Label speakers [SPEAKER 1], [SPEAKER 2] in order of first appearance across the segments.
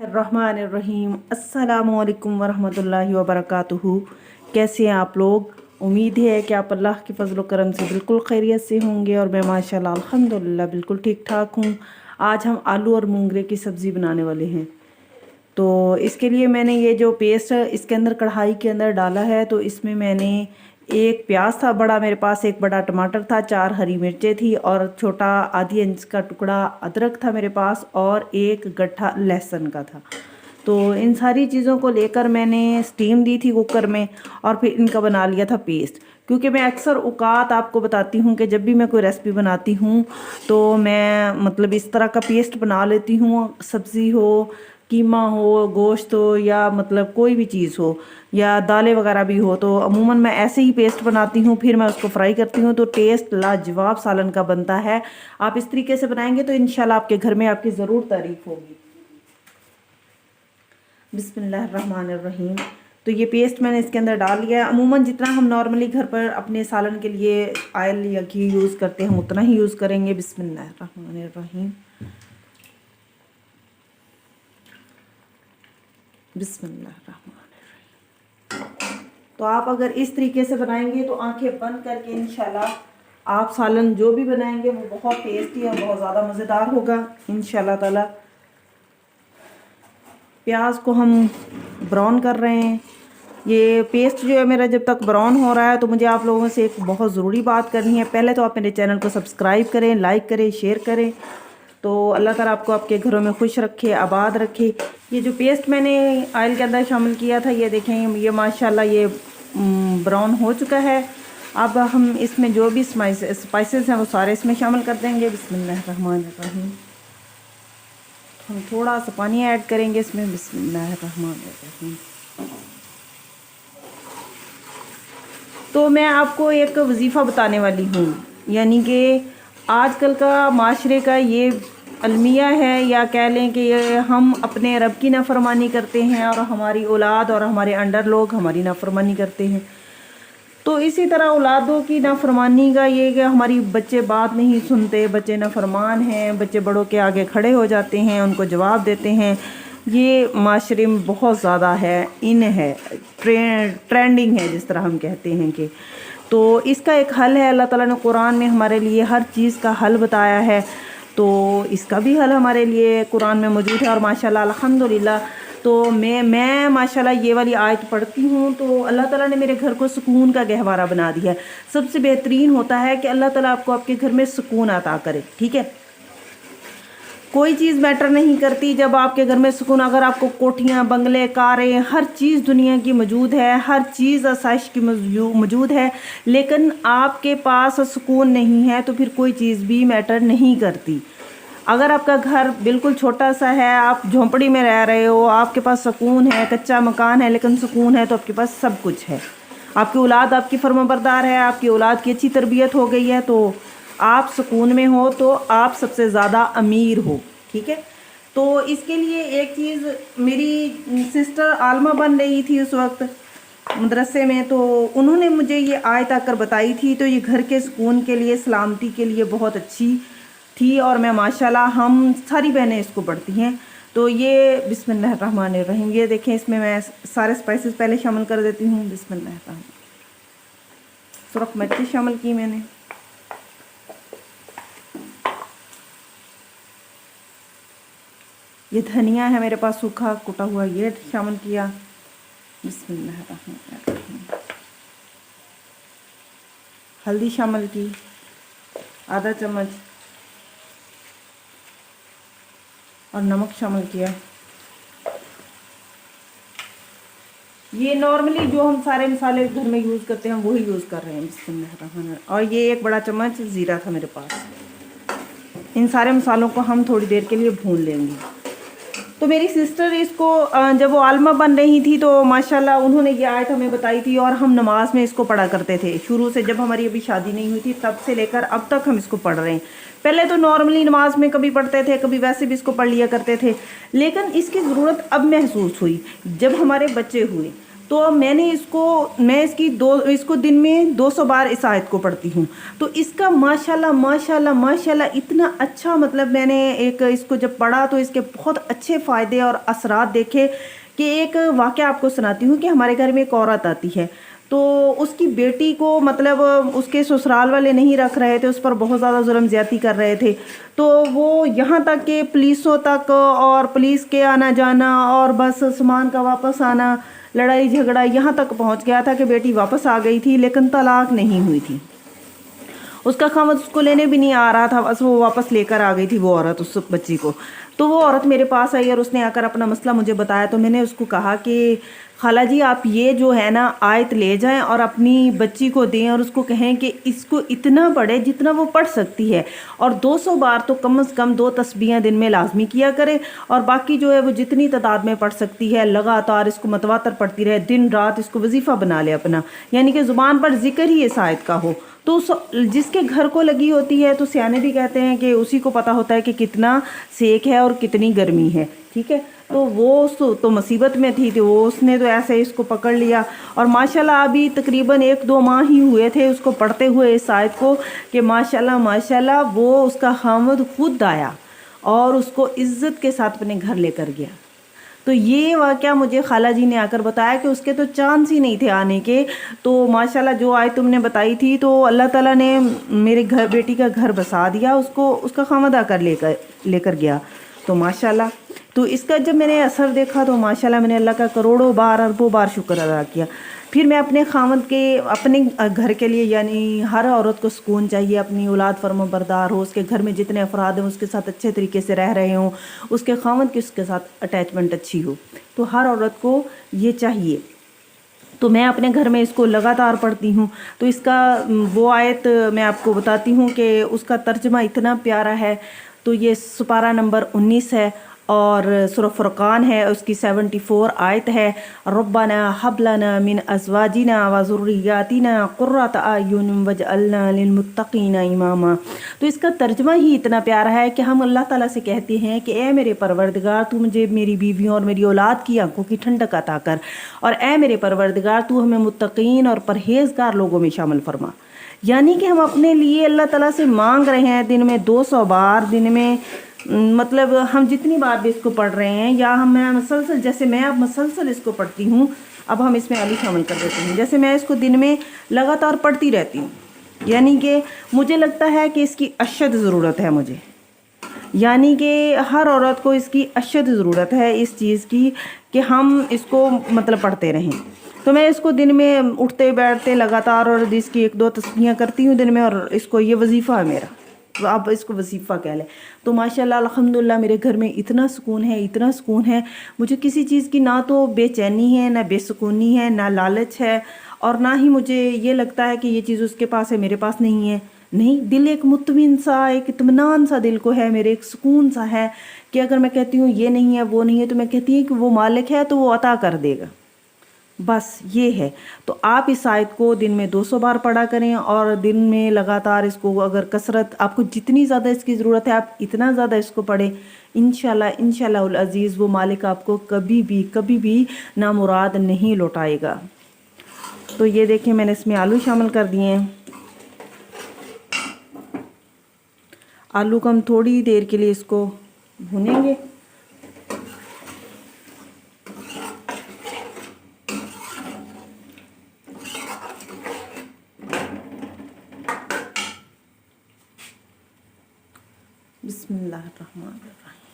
[SPEAKER 1] रहमानिर्रहीम। अस्सलामु अलैकुम वरहमतुल्लाहि वबरकातुहू। कैसे हैं आप लोग? उम्मीद है कि आप अल्लाह के फजल करम से बिल्कुल खैरियत से होंगे और मैं माशाल्लाह अल्हम्दुलिल्लाह बिल्कुल ठीक ठाक हूँ। आज हम आलू और मूंगरे की सब्ज़ी बनाने वाले हैं। तो इसके लिए मैंने ये जो पेस्ट इसके अंदर कढ़ाई के अंदर डाला है, तो इसमें मैंने एक प्याज था बड़ा मेरे पास, एक बड़ा टमाटर था, 4 हरी मिर्चें थी और छोटा आधी इंच का टुकड़ा अदरक था मेरे पास और एक गट्ठा लहसुन का था। तो इन सारी चीज़ों को लेकर मैंने स्टीम दी थी कुकर में और फिर इनका बना लिया था पेस्ट। क्योंकि मैं अक्सर औकात आपको बताती हूँ कि जब भी मैं कोई रेसिपी बनाती हूँ तो मैं मतलब इस तरह का पेस्ट बना लेती हूँ। सब्ज़ी हो, कीमा हो, गोश्त हो या मतलब कोई भी चीज़ हो या दालें वगैरह भी हो, तो अमूमन मैं ऐसे ही पेस्ट बनाती हूँ, फिर मैं उसको फ्राई करती हूँ तो टेस्ट लाजवाब सालन का बनता है। आप इस तरीके से बनाएंगे तो इंशाल्लाह आपके घर में आपकी ज़रूर तारीफ़ होगी। बिस्मिल्लाहिर्रहमानिर्रहीम। तो ये पेस्ट मैंने इसके अंदर डाल लिया है। अमूमन जितना हम नॉर्मली घर पर अपने सालन के लिए ऑयल या घी यूज़ करते हैं हम उतना ही यूज़ करेंगे। बिस्मिल्लाहिर्रहमानिर्रहीम। बिस्मिल्लाहिर्रहमानिर्रहीम। तो आप अगर इस तरीके से बनाएंगे तो आंखें बंद करके इंशाल्लाह आप सालन जो भी बनाएंगे वो बहुत टेस्टी और बहुत ज़्यादा मज़ेदार होगा इंशाल्लाह ताला। प्याज को हम ब्राउन कर रहे हैं। ये पेस्ट जो है मेरा जब तक ब्राउन हो रहा है तो मुझे आप लोगों से एक बहुत ज़रूरी बात करनी है। पहले तो आप मेरे चैनल को सब्सक्राइब करें, लाइक करें, शेयर करें। तो अल्लाह ताला आपको आपके घरों में खुश रखे, आबाद रखे। ये जो पेस्ट मैंने ऑयल के अंदर शामिल किया था, ये देखें, ये माशाल्लाह ये ब्राउन हो चुका है। अब हम इसमें जो भी स्पाइसेस हैं वो सारे इसमें शामिल कर देंगे। बिस्मिल्लाहिर्रहमानिर्रहीम। हम थोड़ा सा पानी ऐड करेंगे इसमें। बिस्मिल्लाहिर्रहमानिर्रहीम। तो मैं आपको एक वजीफ़ा बताने वाली हूँ, यानी कि आजकल का माशरे का ये अलमिया है या कह लें कि ये हम अपने रब की नाफरमानी करते हैं और हमारी औलाद और हमारे अंडर लोग हमारी नाफरमानी करते हैं। तो इसी तरह औलादों की नाफरमानी का ये कि हमारी बच्चे बात नहीं सुनते, बच्चे नाफरमान हैं, बच्चे बड़ों के आगे खड़े हो जाते हैं, उनको जवाब देते हैं। ये माशरे में बहुत ज़्यादा है, इन है, ट्रेंडिंग है जिस तरह हम कहते हैं कि। तो इसका एक हल है। अल्लाह ताला ने कुरान में हमारे लिए हर चीज़ का हल बताया है, तो इसका भी हल हमारे लिए कुरान में मौजूद है। और माशाल्लाह अल्हम्दुलिल्लाह तो मैं माशाल्लाह ये वाली आयत पढ़ती हूँ तो अल्लाह ताला ने मेरे घर को सुकून का गहवारा बना दिया है। सबसे बेहतरीन होता है कि अल्लाह ताला आपको आपके घर में सुकून अता करे। ठीक है, कोई चीज़ मैटर नहीं करती जब आपके घर में सुकून। अगर आपको कोठियाँ, बंगले, कारें, हर चीज़ दुनिया की मौजूद है, हर चीज़ आसाइश की मौजूद है, लेकिन आपके पास सुकून नहीं है तो फिर कोई चीज़ भी मैटर नहीं करती। अगर आपका घर बिल्कुल छोटा सा है, आप झोंपड़ी में रह रहे हो, आपके पास सुकून है, कच्चा मकान है लेकिन सुकून है, तो आपके पास सब कुछ है। आपकी औलाद आपकी फर्माबरदार है, आपकी औलाद की अच्छी तरबियत हो गई है, तो आप सुकून में हो, तो आप सबसे ज़्यादा अमीर हो। ठीक है, तो इसके लिए एक चीज़, मेरी सिस्टर आलमा बन रही थी उस वक्त मदरसे में, तो उन्होंने मुझे ये आयत आकर बताई थी। तो ये घर के सुकून के लिए, सलामती के लिए बहुत अच्छी थी और मैं माशाल्लाह हम सारी बहनें इसको पढ़ती हैं। तो ये बिस्मिल्लाहिर्रहमानिर्रहीम, ये देखें, इसमें मैं सारे स्पाइसेस पहले शामिल कर देती हूँ। बिस्मिल्लाहिर्रहमानिर्रहीम। सुरख मिर्ची शामिल की मैंने, ये धनिया है मेरे पास सूखा कुटा हुआ, ये शामिल किया। बिस्मिल्लाहिर्रहमानिर्रहीम। हल्दी शामिल की आधा चम्मच और नमक शामिल किया। ये नॉर्मली जो हम सारे मसाले घर में यूज़ करते हैं वही यूज़ कर रहे हैं। बिस्मिल्लाहिर्रहमानिर्रहीम। और ये एक बड़ा चम्मच ज़ीरा था मेरे पास। इन सारे मसालों को हम थोड़ी देर के लिए भून लेंगे। तो मेरी सिस्टर इसको जब वो आलमा बन रही थी तो माशाल्लाह उन्होंने ये आयत हमें बताई थी और हम नमाज में इसको पढ़ा करते थे शुरू से। जब हमारी अभी शादी नहीं हुई थी तब से लेकर अब तक हम इसको पढ़ रहे हैं। पहले तो नॉर्मली नमाज में कभी पढ़ते थे, कभी वैसे भी इसको पढ़ लिया करते थे, लेकिन इसकी ज़रूरत अब महसूस हुई जब हमारे बच्चे हुए। تو میں اس کو دن میں 200 بار اس آیت کو پڑھتی ہوں. تو اس کا ماشاءاللہ ماشاءاللہ ماشاءاللہ اتنا اچھا، مطلب میں نے اس کو جب پڑھا تو اس کے بہت اچھے فائدے اور اثرات دیکھے. کہ ایک واقعہ آپ کو سناتی ہوں کہ ہمارے گھر میں ایک عورت آتی ہے، تو اس کی بیٹی کو مطلب اس کے سسرال والے نہیں رکھ رہے تھے، اس پر بہت زیادہ ظلم زیادتی کر رہے تھے. تو وہ یہاں تک کہ پولیسوں تک اور پولیس کے آنا جانا اور بس سامان کا واپس آنا، لڑائی جھگڑا یہاں تک پہنچ گیا تھا کہ بیٹی واپس آ گئی تھی لیکن طلاق نہیں ہوئی تھی. اس کا خاوند اس کو لینے بھی نہیں آ رہا تھا، بس وہ واپس لے کر آ گئی تھی وہ عورت اس بچی کو. تو وہ عورت میرے پاس آئی اور اس نے آ کر اپنا مسئلہ مجھے بتایا. تو میں نے اس کو کہا کہ خالہ جی آپ یہ جو ہے نا آیت لے جائیں اور اپنی بچی کو دیں اور اس کو کہیں کہ اس کو اتنا پڑھے جتنا وہ پڑھ سکتی ہے، اور 200 بار تو کم از کم 2 تسبیحیں دن میں لازمی کیا کرے، اور باقی جو ہے وہ جتنی تعداد میں پڑھ سکتی ہے لگاتار اس کو متواتر پڑھتی رہے، دن رات اس کو وظیفہ بنا لے اپنا، یعنی کہ زبان پر ذکر ہی اس آیت کا ہو. تو جس کے گھر کو لگی ہوتی ہے تو سیانے بھی کہتے ہیں کہ اسی کو پتہ ہوتا ہے کہ کتنا سیک ہے اور کتنی گرمی ہے. ٹھیک ہے، تو وہ تو مصیبت میں تھی، تو اس نے تو ایسے اس کو پکڑ لیا، اور ماشاءاللہ ابھی تقریباً 1-2 ماہ ہی ہوئے تھے اس کو پڑھتے ہوئے اس آیت کو، کہ ماشاءاللہ ماشاءاللہ وہ اس کا خاوند خود آیا اور اس کو عزت کے ساتھ اپنے گھر لے کر گیا. تو یہ واقعہ مجھے خالہ جی نے آ کر بتایا کہ اس کے تو چانس ہی نہیں تھے آنے کے. تو ماشاءاللہ جو آیت تم نے بتائی تھی تو اللہ تعالیٰ نے میرے بیٹی کا گھر بسا دیا، اس کا خاوند آ کر لے کر گیا. تو ماشاءاللہ تو اس کا جب میں نے اثر دیکھا تو ماشاءاللہ میں نے اللہ کا کروڑوں بار اربوں بار شکر ادا کیا. پھر میں اپنے خاوند کے اپنے گھر کے لیے، یعنی ہر عورت کو سکون چاہیے، اپنی اولاد فرما بردار ہو، اس کے گھر میں جتنے افراد ہیں اس کے ساتھ اچھے طریقے سے رہ رہے ہوں، اس کے خاوند کی اس کے ساتھ اٹیچمنٹ اچھی ہو. تو ہر عورت کو یہ چاہیے. تو میں اپنے گھر میں اس کو لگاتار پڑھتی ہوں. تو اس کا وہ آیت میں آپ کو بتاتی ہوں کہ اس کا ترجمہ اتنا پیارا ہے. تو یہ سپارہ نمبر 19 ہے اور سورہ فرقان ہے، اس کی 74 آیت ہے. ربنا حب لنا من ازواجنا وذریاتنا قرۃ اعین واجعلنا للمتقین اماما. تو اس کا ترجمہ ہی اتنا پیارا ہے کہ ہم اللہ تعالیٰ سے کہتے ہیں کہ اے میرے پروردگار تو مجھے میری بیویوں اور میری اولاد کی آنکھوں کی ٹھنڈک عطا کر، اور اے میرے پروردگار تو ہمیں متقین اور پرہیزگار لوگوں میں شامل فرما. یعنی کہ ہم اپنے لیے اللہ تعالیٰ سے مانگ رہے ہیں دن میں 200 بار، دن میں مطلب ہم جتنی بار بھی اس کو پڑھ رہے ہیں، یا میں مسلسل، جیسے میں اب مسلسل اس کو پڑھتی ہوں، اب ہم اس میں آلو شامل کر دیتے ہیں، جیسے میں اس کو دن میں لگاتار پڑھتی رہتی ہوں. یعنی کہ مجھے لگتا ہے کہ اس کی اشد ضرورت ہے مجھے، یعنی کہ ہر عورت کو اس کی اشد ضرورت ہے اس چیز کی کہ ہم اس کو مطلب پڑھتے رہیں. تو میں اس کو دن میں اٹھتے بیٹھتے لگاتار، اور اس کی 1-2 تسبیحیں کرتی ہوں دن میں، اور اس کو یہ وظیفہ ہے میرا، تو آپ اس کو وظیفہ کہہ لیں. تو ماشاءاللہ الحمدللہ میرے گھر میں اتنا سکون ہے، اتنا سکون ہے، مجھے کسی چیز کی نہ تو بے چینی ہے، نہ بے سکونی ہے، نہ لالچ ہے، اور نہ ہی مجھے یہ لگتا ہے کہ یہ چیز اس کے پاس ہے میرے پاس نہیں ہے. نہیں، دل ایک مطمئن سا، ایک اطمینان سا دل کو ہے میرے، ایک سکون سا ہے کہ اگر میں کہتی ہوں یہ نہیں ہے وہ نہیں ہے، تو میں کہتی ہوں کہ وہ مالک ہے تو وہ عطا کر دے گا. بس یہ ہے. تو آپ اس آیت کو دن میں 200 بار پڑھا کریں، اور دن میں لگاتار اس کو، اگر کثرت آپ کو جتنی زیادہ اس کی ضرورت ہے آپ اتنا زیادہ اس کو پڑھیں. انشاءاللہ العزیز وہ مالک آپ کو کبھی بھی نامراد نہیں لوٹائے گا. تو یہ دیکھیں میں نے اس میں آلو شامل کر دیے ہیں. آلو کو ہم تھوڑی دیر کے لیے اس کو بھونیں گے. بسم اللہ الرحمن الرحیم.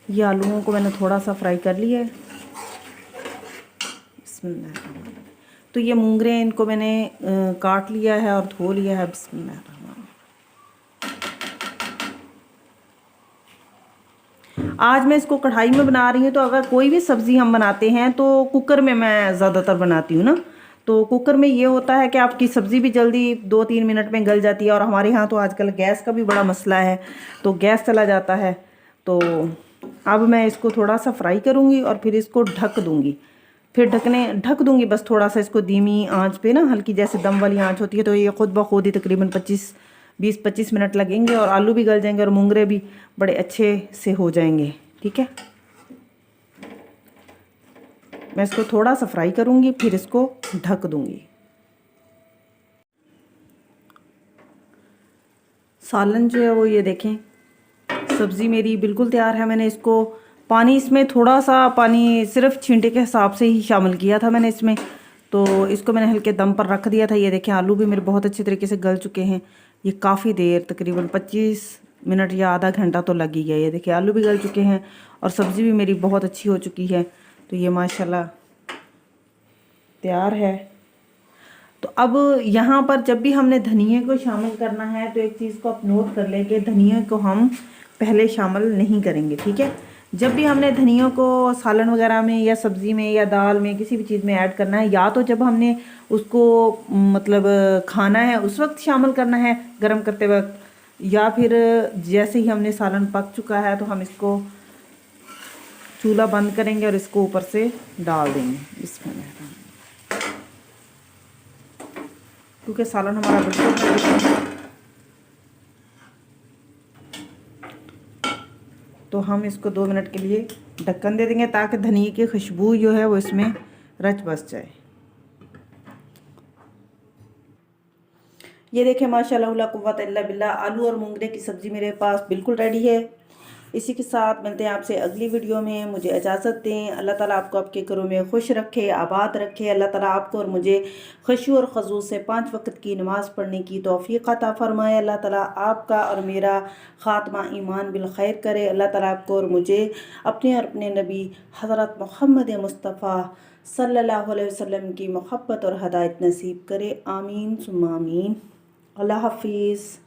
[SPEAKER 1] یہ آلوؤں کو میں نے تھوڑا سا فرائی کر لیا ہے. بسم اللہ الرحمن الرحیم. تو یہ مونگرے ہیں، ان کو میں نے کاٹ لیا ہے اور دھو لیا ہے. بسم اللہ الرحمن الرحیم. آج میں اس کو کڑھائی میں بنا رہی ہوں. تو اگر کوئی بھی سبزی ہم بناتے ہیں تو کوکر میں زیادہ تر بناتی ہوں نا. تو کوکر میں یہ ہوتا ہے کہ آپ کی سبزی بھی جلدی 2-3 منٹ میں گل جاتی ہے، اور ہمارے ہاں تو آج کل گیس کا بھی بڑا مسئلہ ہے، تو گیس چلا جاتا ہے. تو اب میں اس کو تھوڑا سا فرائی کروں گی اور پھر اس کو ڈھک دوں گی. پھر ڈھک دوں گی بس تھوڑا سا اس کو دھیمی آنچ پہ نا، ہلکی جیسے دم والی آنچ ہوتی ہے. تو یہ خود بخود ہی تقریباً 20-25 منٹ لگیں گے، اور آلو بھی گل جائیں گے اور مونگرے بھی بڑے اچھے سے ہو جائیں گے. ٹھیک ہے. मैं इसको थोड़ा सा फ्राई करूँगी, फिर इसको ढक दूँगी। सालन जो है वो ये देखें, सब्ज़ी मेरी बिल्कुल तैयार है। मैंने इसको पानी, इसमें थोड़ा सा पानी सिर्फ छींटे के हिसाब से ही शामिल किया था मैंने इसमें, तो इसको मैंने हल्के दम पर रख दिया था। ये देखें आलू भी मेरे बहुत अच्छे तरीके से गल चुके हैं। ये काफ़ी देर, तकरीबन 25 मिनट या आधा घंटा तो लग ही गया। ये देखिए आलू भी गल चुके हैं और सब्ज़ी भी मेरी बहुत अच्छी हो चुकी है। तो ये माशाल्लाह तैयार है। तो अब यहाँ पर जब भी हमने धनिए को शामिल करना है तो एक चीज़ को आप नोट कर लें कि धनिए को हम पहले शामिल नहीं करेंगे, ठीक है। जब भी हमने धनियों को सालन वगैरह में या सब्ज़ी में या दाल में किसी भी चीज़ में ऐड करना है, या तो जब हमने उसको मतलब खाना है उस वक्त शामिल करना है गरम करते वक्त, या फिर जैसे ही हमने सालन पक चुका है तो हम इसको चूल्हा बंद करेंगे और इसको ऊपर से डाल देंगे इसमें, क्योंकि सालन हमारा बिल्कुल। तो हम इसको 2 मिनट के लिए ढक्कन दे देंगे ताकि धनिया की खुशबू जो है वो इसमें रच बस जाए। ये देखें माशाल्लाह ला कुव्वत इल्ला बिल्लाह, आलू और मूंगरे की सब्ज़ी मेरे पास बिल्कुल रेडी है। इसी के साथ मिलते हैं आपसे अगली वीडियो में। मुझे इजाज़त दें। अल्लाह ताला आपको आपके घरों में खुश रखे, आबाद रखे। अल्लाह ताला आपको और मुझे खुशू और खजू से 5 वक्त की नमाज़ पढ़ने की तौफ़ीक़ अता फ़रमाए। अल्लाह ताला आपका और मेरा ख़ात्मा ईमान बिल खैर करे। अल्लाह ताला आपको और मुझे अपने और अपने नबी हज़रत मोहम्मद मुस्तफ़ा सल्लल्लाहु अलैहि वसल्लम की मोहब्बत और हदायत नसीब करे। आमीन सुम्मा आमीन। अल्लाह हाफ़िज़।